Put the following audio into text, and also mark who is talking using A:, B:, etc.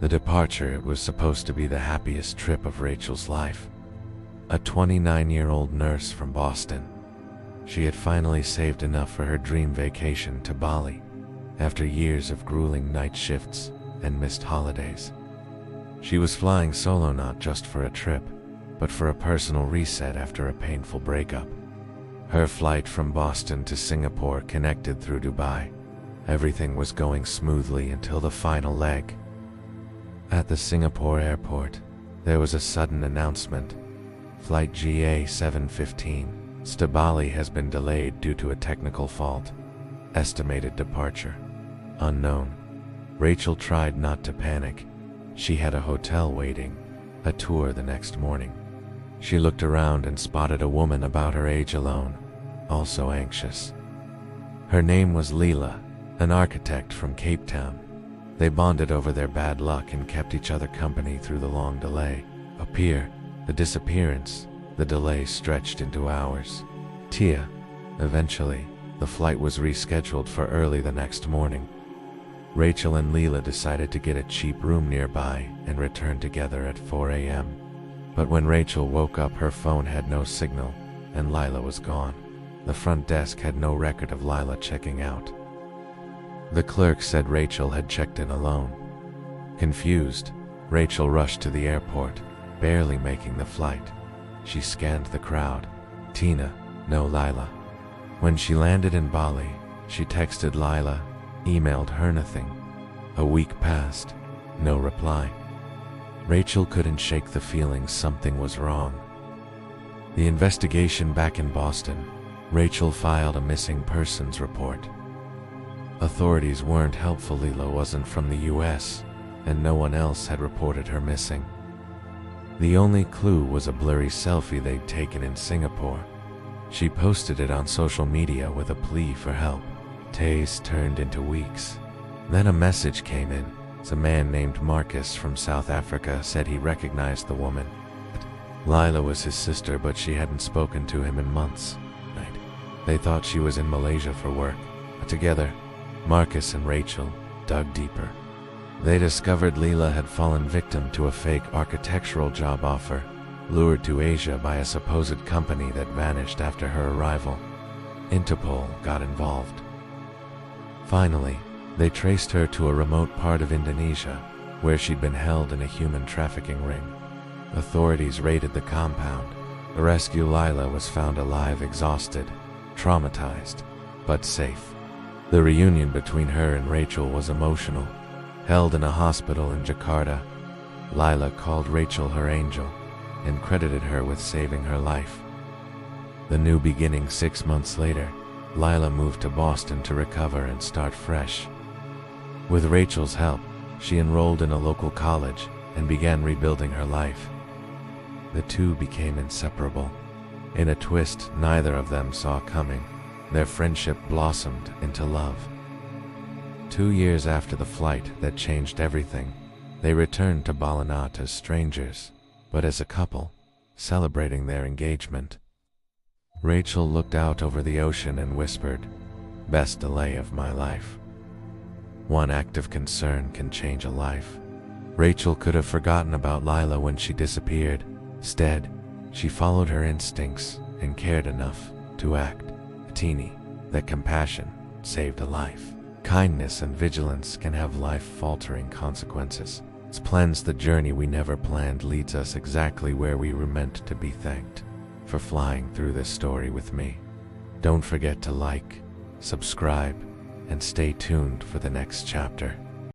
A: The departure was supposed to be the happiest trip of Rachel's life. A 29-year-old nurse from Boston. She had finally saved enough for her dream vacation to Bali, after years of grueling night shifts and missed holidays. She was flying solo not just for a trip, but for a personal reset after a painful breakup. Her flight from Boston to Singapore connected through Dubai. Everything was going smoothly until the final leg. At the Singapore airport, there was a sudden announcement. Flight GA715 to Bali has been delayed due to a technical fault. Estimated departure unknown. Rachel tried not to panic. She had a hotel waiting, a tour the next morning. She looked around and spotted a woman about her age alone, also anxious. Her name was Lila, an architect from Cape Town. They bonded over their bad luck and kept each other company through the long delay. The disappearance, the delay stretched into hours. Eventually, the flight was rescheduled for early the next morning. Rachel and Lila decided to get a cheap room nearby and return together at 4 a.m. But when Rachel woke up, her phone had no signal, and Lila was gone. The front desk had no record of Lila checking out. The clerk said Rachel had checked in alone. Confused, Rachel rushed to the airport, barely making the flight. She scanned the crowd. No Lila. When she landed in Bali, she texted Lila, emailed her nothing. A week passed, no reply. Rachel couldn't shake the feeling something was wrong. The investigation back in Boston, Rachel filed a missing persons report. Authorities weren't helpful. Lila wasn't from the US, and no one else had reported her missing. The only clue was a blurry selfie they'd taken in Singapore. She posted it on social media with a plea for help. Days turned into weeks. Then a message came in. A man named Marcus from South Africa said he recognized the woman. Lila was his sister, but she hadn't spoken to him in months. They thought she was in Malaysia for work. Together, Marcus and Rachel dug deeper. They discovered Lila had fallen victim to a fake architectural job offer, lured to Asia by a supposed company that vanished after her arrival. Interpol got involved. Finally, they traced her to a remote part of Indonesia, where she'd been held in a human trafficking ring. Authorities raided the compound. The rescue Lila was found alive, exhausted, traumatized, but safe. The reunion between her and Rachel was emotional. Held in a hospital in Jakarta, Lila called Rachel her angel and credited her with saving her life. The new beginning. 6 months later, Lila moved to Boston to recover and start fresh. With Rachel's help, she enrolled in a local college and began rebuilding her life. The two became inseparable. In a twist neither of them saw coming, their friendship blossomed into love. 2 years after the flight that changed everything, they returned to Bali not as strangers, but as a couple, celebrating their engagement. Rachel looked out over the ocean and whispered, "Best delay of my life." One act of concern can change a life. Rachel could have forgotten about Lila when she disappeared. Instead, she followed her instincts and cared enough to act. That compassion saved a life. Kindness and vigilance can have life-altering consequences. It's plans the journey we never planned leads us exactly where we were meant to be. Thanked for flying through this story with me. Don't forget to like, subscribe, and stay tuned for the next chapter.